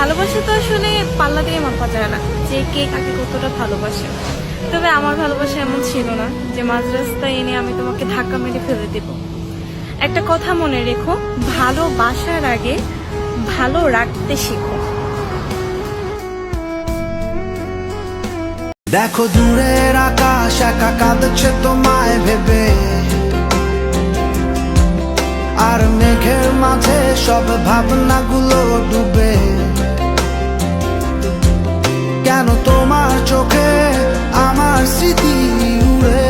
ভালোবাসা তো আসলে পাল্লা দিয়ে মাপা যায় না যে কে কাকে কতটা ভালোবাসে। তবে আমার ভালোবাসা এমন ছিল না যে মাঝ রাস্তায় এনে আমি তোমাকে ধাক্কা মেরে ফেলে দেব। একটা কথা মনে রেখো, ভালোবাসার আগে ভালো রাখতে শিখো। দেখো দূরের আকাশ একা কাঁদছে তোমায় ভেবে, আর মেঘের মাঝে সব ভাবনাগুলো ডুবে। কেন তোমার চোখে আমার স্মৃতি উড়ে?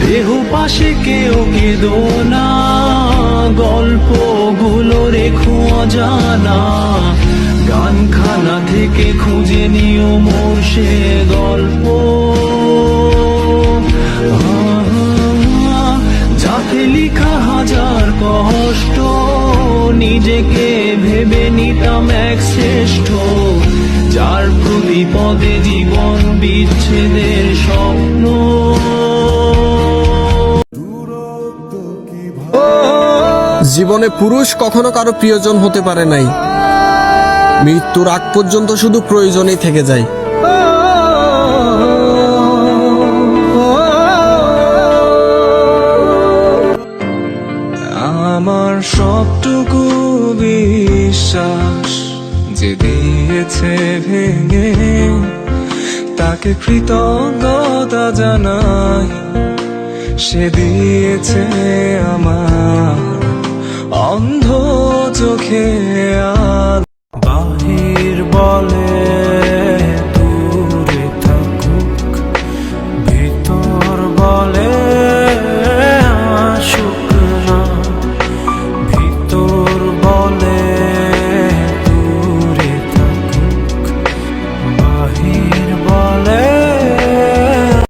দেহ পাশে কেউ কেঁদো না, গল্পগুলো রেখো অজানা। গানখানা থেকে খুঁজে নিও মোর সে গল্প, যাতে লিখা হাজার কষ্ট। নিজেকে ভেবে নিতাম এক শ্রেষ্ঠ, যার প্রতি পদে জীবন বিচ্ছেদের স্বপ্ন। জীবনে পুরুষ কখনো কারো প্রিয়জন হতে পারে নাই, মৃত্যুর আগ পর্যন্ত শুধু প্রয়োজনই থেকে যায়। আমার সবটুকু বিশ্বাস যে দিয়েছে ভেঙে, তাকে কৃতজ্ঞতা জানাই। সে দিয়েছে আমার অন্ধ চোখে